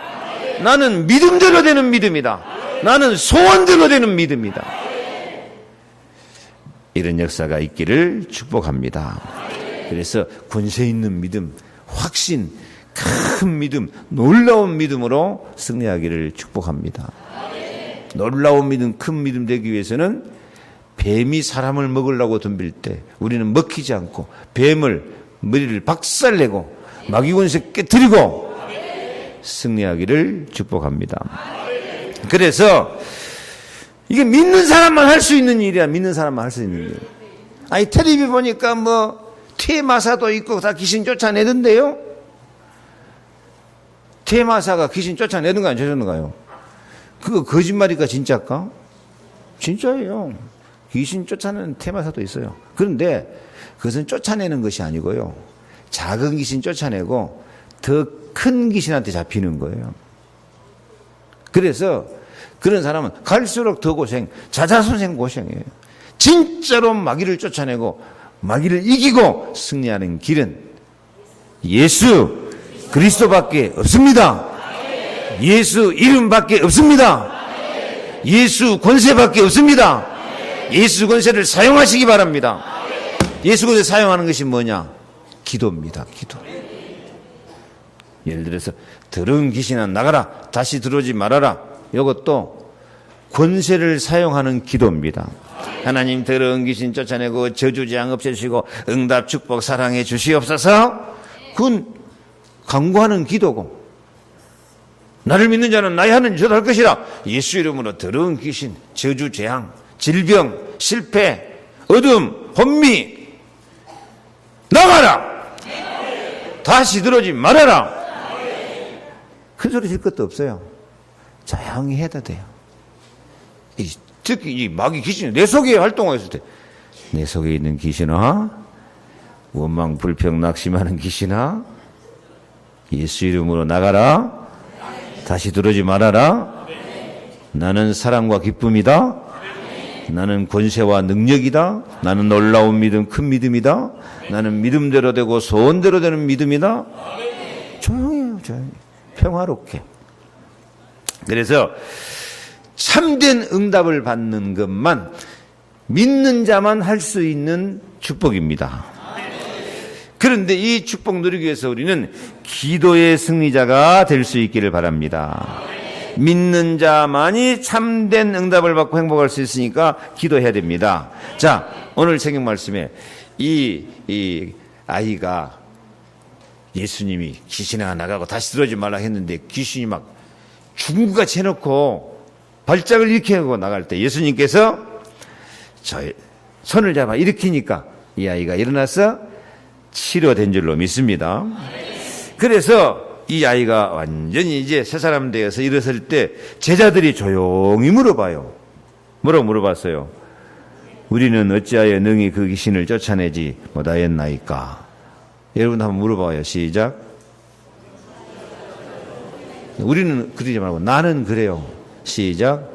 Speaker 2: 나는 믿음대로 되는 믿음이다. 나는 소원대로 되는 믿음이다. 이런 역사가 있기를 축복합니다. 그래서 권세 있는 믿음, 확신, 큰 믿음, 놀라운 믿음으로 승리하기를 축복합니다. 놀라운 믿음, 큰 믿음 되기 위해서는 뱀이 사람을 먹으려고 덤빌 때 우리는 먹히지 않고 뱀을 머리를 박살내고 마귀 권세 깨뜨리고 승리하기를 축복합니다. 그래서 이게 믿는 사람만 할 수 있는 일이야. 믿는 사람만 할 수 있는 일. 아니 텔레비 보니까 뭐 퇴마사도 있고 다 귀신 쫓아내던데요. 퇴마사가 귀신 쫓아내는가 안 쫓아내는가요? 그거 거짓말일까 진짜일까? 진짜예요. 귀신 쫓아내는 퇴마사도 있어요. 그런데 그것은 쫓아내는 것이 아니고요. 작은 귀신 쫓아내고 더 큰 귀신한테 잡히는 거예요. 그래서 그런 사람은 갈수록 더 고생, 자자손생 고생이에요. 진짜로 마귀를 쫓아내고 마귀를 이기고 승리하는 길은 예수 그리스도밖에 없습니다. 예수 이름밖에 없습니다. 예수 권세밖에 없습니다. 예수 권세를 사용하시기 바랍니다. 예수 권세 사용하는 것이 뭐냐? 기도입니다. 기도. 예를 들어서 더러운 귀신아 나가라, 다시 들어오지 말아라. 이것도 권세를 사용하는 기도입니다. 하나님 더러운 귀신 쫓아내고 저주재앙 없애시고 응답 축복 사랑해 주시옵소서. 그건 간구하는 기도고, 나를 믿는 자는 나의 하는 저도 할 것이라. 예수 이름으로 더러운 귀신, 저주, 재앙, 질병, 실패, 어둠, 혼미 나가라. 다시 들어오지 말아라. 큰 소리 칠 것도 없어요. 조용히 해도 돼요. 특히 이 마귀 귀신이 내 속에 활동했을 때, 내 속에 있는 귀신아, 원망, 불평, 낙심하는 귀신아, 예수 이름으로 나가라. 다시 들어오지 말아라. 나는 사랑과 기쁨이다. 나는 권세와 능력이다. 나는 놀라운 믿음, 큰 믿음이다. 나는 믿음대로 되고 소원대로 되는 믿음이다. 조용해요, 조용히. 평화롭게. 그래서 참된 응답을 받는 것만 믿는 자만 할 수 있는 축복입니다. 그런데 이 축복 누리기 위해서 우리는 기도의 승리자가 될 수 있기를 바랍니다. 믿는 자만이 참된 응답을 받고 행복할 수 있으니까 기도해야 됩니다. 자, 오늘 성경 말씀에 이 아이가 예수님이 귀신아 나가고 다시 들어오지 말라 했는데 귀신이 막 죽음같이 해놓고 발작을 일으키고 나갈 때 예수님께서 저 손을 잡아 일으키니까 이 아이가 일어나서 치료된 줄로 믿습니다. 그래서 이 아이가 완전히 이제 새 사람 되어서 일어설 때 제자들이 조용히 물어봐요. 뭐라고 물어봤어요? 우리는 어찌하여 능히 그 귀신을 쫓아내지 못하였나이까? 여러분 한번 물어봐요. 시작. 우리는 그러지 말고 나는 그래요. 시작.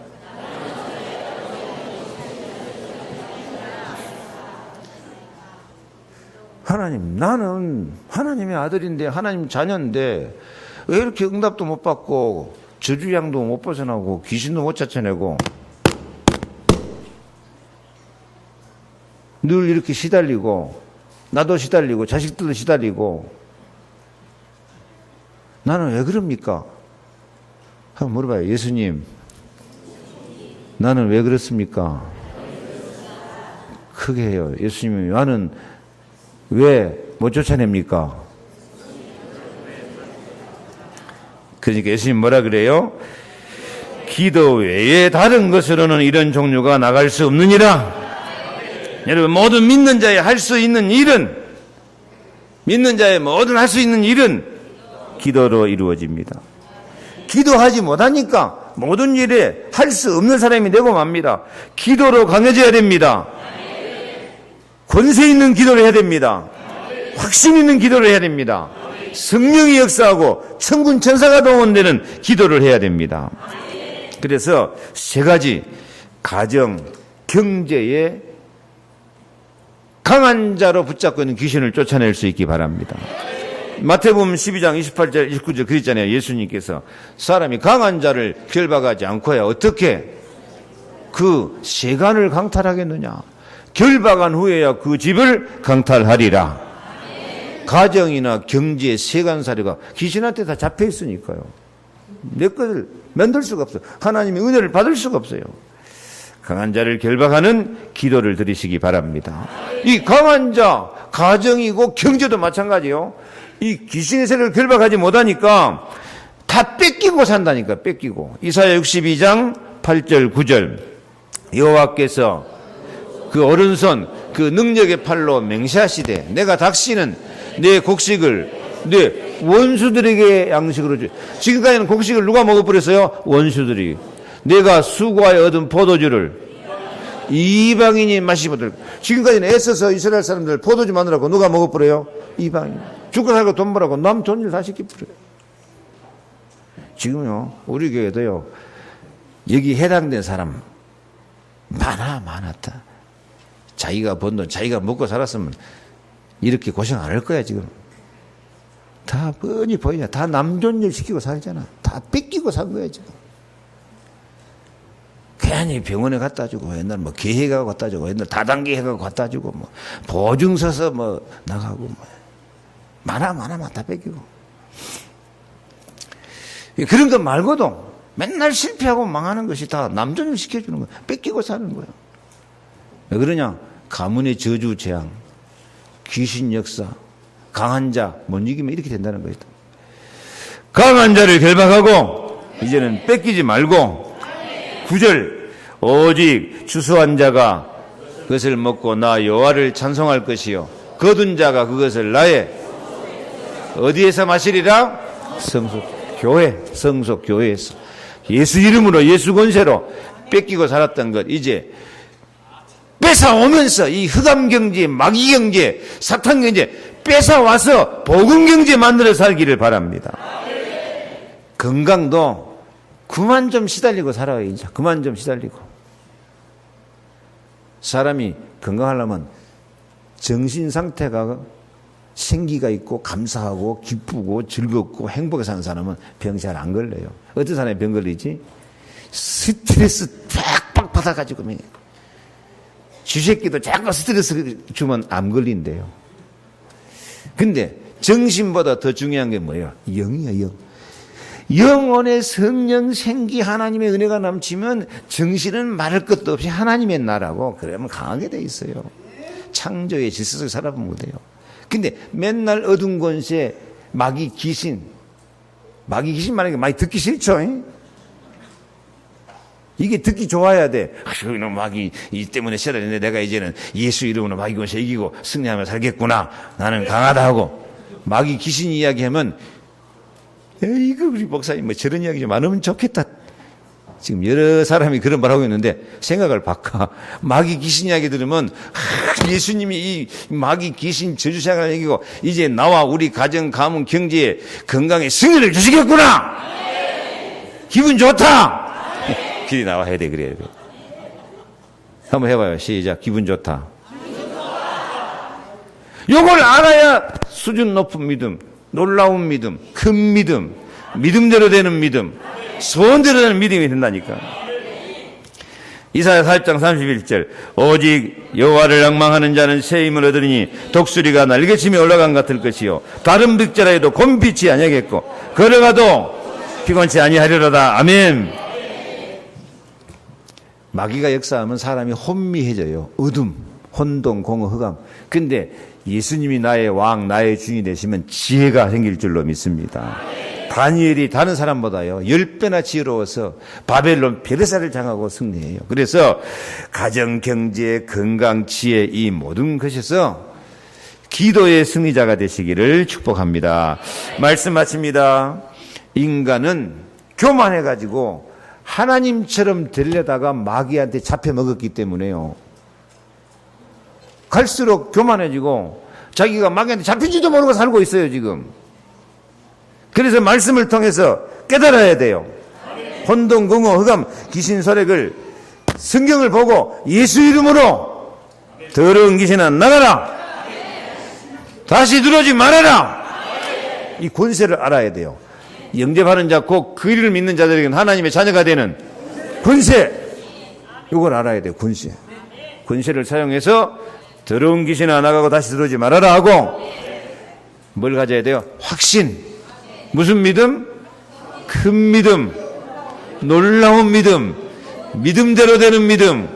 Speaker 2: 하나님, 나는 하나님의 아들인데 하나님 자녀인데 왜 이렇게 응답도 못 받고 저주량도 못 벗어나고 귀신도 못 쫓아내고 늘 이렇게 시달리고 나도 시달리고 자식들도 시달리고 나는 왜 그럽니까? 한번 물어봐요. 예수님, 나는 왜 그렇습니까? 크게 해요. 예수님이 나는 왜 못 쫓아냅니까? 그러니까 예수님 뭐라 그래요? 기도 외에 다른 것으로는 이런 종류가 나갈 수 없느니라. 여러분, 모든 믿는 자의 할 수 있는 일은, 믿는 자의 모든 할 수 있는 일은 기도로 이루어집니다. 기도하지 못하니까 모든 일에 할 수 없는 사람이 되고 맙니다. 기도로 강해져야 됩니다. 권세 있는 기도를 해야 됩니다. 확신 있는 기도를 해야 됩니다. 성령이 역사하고 천군 천사가 동원되는 기도를 해야 됩니다. 그래서 세 가지 가정, 경제에 강한 자로 붙잡고 있는 귀신을 쫓아낼 수 있기 바랍니다. 마태복음 12장 28절 29절 그랬잖아요. 예수님께서 사람이 강한 자를 결박하지 않고야 어떻게 그 세간을 강탈하겠느냐. 결박한 후에야 그 집을 강탈하리라. 가정이나 경제, 세간살이가 귀신한테 다 잡혀 있으니까요. 내 것을 만들 수가 없어요. 하나님의 은혜를 받을 수가 없어요. 강한 자를 결박하는 기도를 드리시기 바랍니다. 이 강한 자, 가정이고 경제도 마찬가지요. 이 귀신의 세력을 결박하지 못하니까 다 뺏기고 산다니까, 뺏기고. 이사야 62장 8절 9절 여호와께서 그 오른손 그 능력의 팔로 맹세하시되 내가 닥치는 내 곡식을 내 원수들에게 양식으로 주. 지금까지는 곡식을 누가 먹어버렸어요? 원수들이. 내가 수고하여 얻은 포도주를 이방인이 마시거든. 지금까지는 애써서 이스라엘 사람들 포도주 마느라고 누가 먹어버려요? 이방인. 죽고 살고 돈 벌라고 남 돈일 다 시켜버려요. 지금요 우리 교회도요 여기 해당된 사람 많았다. 자기가 번 돈 자기가 먹고 살았으면 이렇게 고생 안 할 거야. 지금 다 뻔히 보이냐. 다 남존일 시키고 살잖아. 다 뺏기고 산 거야 지금. 괜히 병원에 갖다 주고 옛날 뭐 개해가고 갖다 주고 옛날 다단계 해가고 갖다 주고 뭐 보증 서서 뭐 나가고 뭐 많아 다 뺏기고. 그런 것 말고도 맨날 실패하고 망하는 것이 다 남존일 시켜주는 거야. 뺏기고 사는 거야. 왜 그러냐? 가문의 저주 재앙, 귀신 역사, 강한 자 못 이기면 이렇게 된다는 것이다. 강한 자를 결박하고 이제는 뺏기지 말고 9절 오직 추수한 자가 그것을 먹고 나 여호와를 찬송할 것이요 거둔 자가 그것을 나의 어디에서 마시리라? 성소 교회에서 예수 이름으로 예수 권세로 뺏기고 살았던 것 이제 뺏어오면서 이 흑암경제, 마귀경제, 사탄경제 뺏어와서 복음경제 만들어 살기를 바랍니다. 건강도 그만 좀 시달리고 살아요. 이제 그만 좀 시달리고. 사람이 건강하려면 정신 상태가 생기가 있고 감사하고 기쁘고 즐겁고 행복해 사는 사람은 병 잘 안 걸려요. 어떤 사람이 병 걸리지? 스트레스 팍팍 받아가지고 쥐새끼도 자꾸 스트레스 주면 암 걸린대요. 근데 정신보다 더 중요한 게 뭐예요? 영이에요. 영. 영혼의 성령 생기 하나님의 은혜가 넘치면 정신은 말할 것도 없이 하나님의 나라고 그러면 강하게 돼 있어요. 창조의 질서 속에 살아보면 돼요. 근데 맨날 어두운 권세 마귀 귀신 말하는 게 많이 듣기 싫죠. 이게 듣기 좋아야 돼. 이놈 마귀 이 때문에 싫어했는데 내가 이제는 예수 이름으로 마귀 권세 이기고 승리하며 살겠구나. 나는 강하다 하고 마귀 귀신 이야기하면 이거 우리 목사님 뭐 저런 이야기 좀 안 하면 좋겠다. 지금 여러 사람이 그런 말 하고 있는데 생각을 바꿔. 마귀 귀신 이야기 들으면 예수님이 이 마귀 귀신 저주 생활을 얘기고 이제 나와 우리 가정 가문 경제 건강에 승리를 주시겠구나. 기분 좋다. 길이 나와야 돼. 그래야 돼. 한번 해봐요. 시작. 기분 좋다. 요걸 알아야 수준 높은 믿음, 놀라운 믿음, 큰 믿음, 믿음대로 되는 믿음, 소원대로 되는 믿음이 된다니까. 이사야 4장 31절 오직 여호와를 앙망하는 자는 새 힘을 얻으리니 독수리가 날개치며 올라간 같을 것이요 다른 빅자라에도 곰빛이 아니하겠고 걸어가도 피곤치 아니하리로다. 아멘. 마귀가 역사하면 사람이 혼미해져요. 어둠, 혼동, 공허, 흑암. 근데 예수님이 나의 왕, 나의 주인이 되시면 지혜가 생길 줄로 믿습니다. 다니엘이 다른 사람보다요 10배나 지혜로워서 바벨론 베르사를 장하고 승리해요. 그래서 가정, 경제, 건강, 지혜 이 모든 것에서 기도의 승리자가 되시기를 축복합니다. 말씀 마칩니다. 인간은 교만해가지고 하나님처럼 되려다가 마귀한테 잡혀 먹었기 때문에요. 갈수록 교만해지고 자기가 마귀한테 잡힌지도 모르고 살고 있어요 지금. 그래서 말씀을 통해서 깨달아야 돼요. 혼동, 공허, 흑암, 귀신, 서렉을 성경을 보고 예수 이름으로 더러운 귀신아 나가라. 다시 들어오지 말아라. 이 권세를 알아야 돼요. 영접하는 자, 곧 그 이름을 믿는 자들에게는 하나님의 자녀가 되는 권세. 이걸 알아야 돼요. 권세. 권세를 사용해서 더러운 귀신아 나가고 다시 들어오지 말아라 하고 뭘 가져야 돼요? 확신. 무슨 믿음? 큰 믿음, 놀라운 믿음, 믿음대로 되는 믿음,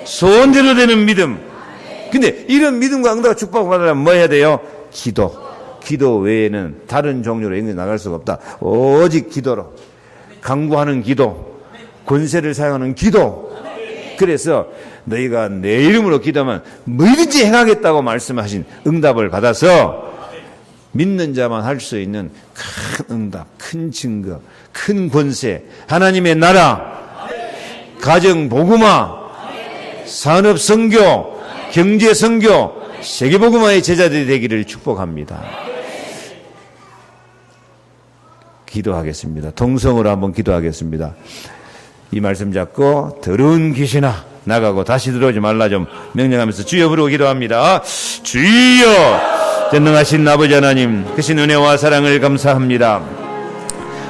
Speaker 2: 소원대로 되는 믿음. 근데 이런 믿음과 응답과 축복을 받으려면 뭐 해야 돼요? 기도 외에는 다른 종류로 연결 나갈 수가 없다. 오직 기도로. 강구하는 기도, 권세를 사용하는 기도. 그래서 너희가 내 이름으로 기도하면 뭐든지 행하겠다고 말씀하신 응답을 받아서 믿는 자만 할 수 있는 큰 응답, 큰 증거, 큰 권세, 하나님의 나라, 가정 복음화, 산업 선교, 경제 선교, 세계 복음화의 제자들이 되기를 축복합니다. 기도하겠습니다. 동성으로 한번 기도하겠습니다. 이 말씀 잡고 더러운 귀신아 나가고 다시 들어오지 말라 좀 명령하면서 주여 부르고 기도합니다. 주여! 전능하신 아버지 하나님, 크신 은혜와 사랑을 감사합니다.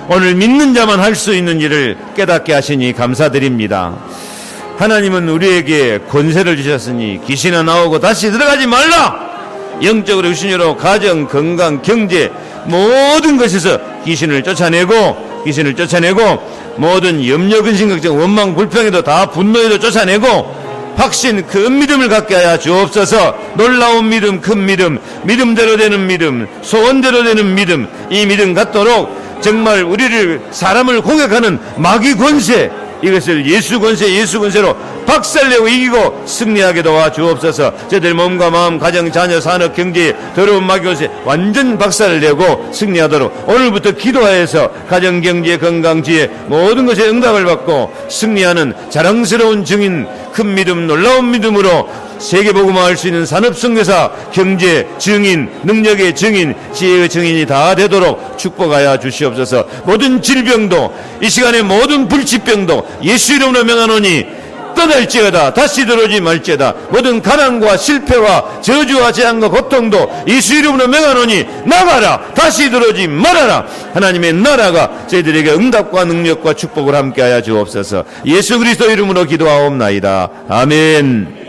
Speaker 2: 오늘 믿는 자만 할 수 있는 일을 깨닫게 하시니 감사드립니다. 하나님은 우리에게 권세를 주셨으니 귀신은 나오고 다시 들어가지 말라. 영적으로 육신으로 가정, 건강, 경제 모든 것에서 귀신을 쫓아내고 모든 염려, 근심, 걱정, 원망, 불평에도 다 분노에도 쫓아내고 확신, 큰 믿음을 갖게 하여 주옵소서. 놀라운 믿음, 큰 믿음, 믿음대로 되는 믿음, 소원대로 되는 믿음, 이 믿음 갖도록 정말 우리를 사람을 공격하는 마귀 권세, 이것을 예수 권세로
Speaker 1: 박살내고 이기고 승리하게 도와 주옵소서. 저들 몸과 마음, 가정, 자녀, 산업, 경제, 더러운 마귀옷에 완전 박살을 내고 승리하도록 오늘부터 기도하여서 가정, 경제, 건강, 지혜 모든 것에 응답을 받고 승리하는 자랑스러운 증인, 큰 믿음, 놀라운 믿음으로 세계복음화할 수 있는 산업선교사, 경제 증인, 능력의 증인, 지혜의 증인이 다 되도록 축복하여 주시옵소서. 모든 질병도 이 시간에 모든 불치병도 예수 이름으로 명하노니 떠날지어다 다시 들어오지 말지어다. 모든 가난과 실패와 저주와 재앙과 고통도 예수 이름으로 명하노니 나가라 다시 들어오지 말아라. 하나님의 나라가 저희들에게 응답과 능력과 축복을 함께하여 주옵소서. 예수 그리스도 이름으로 기도하옵나이다. 아멘.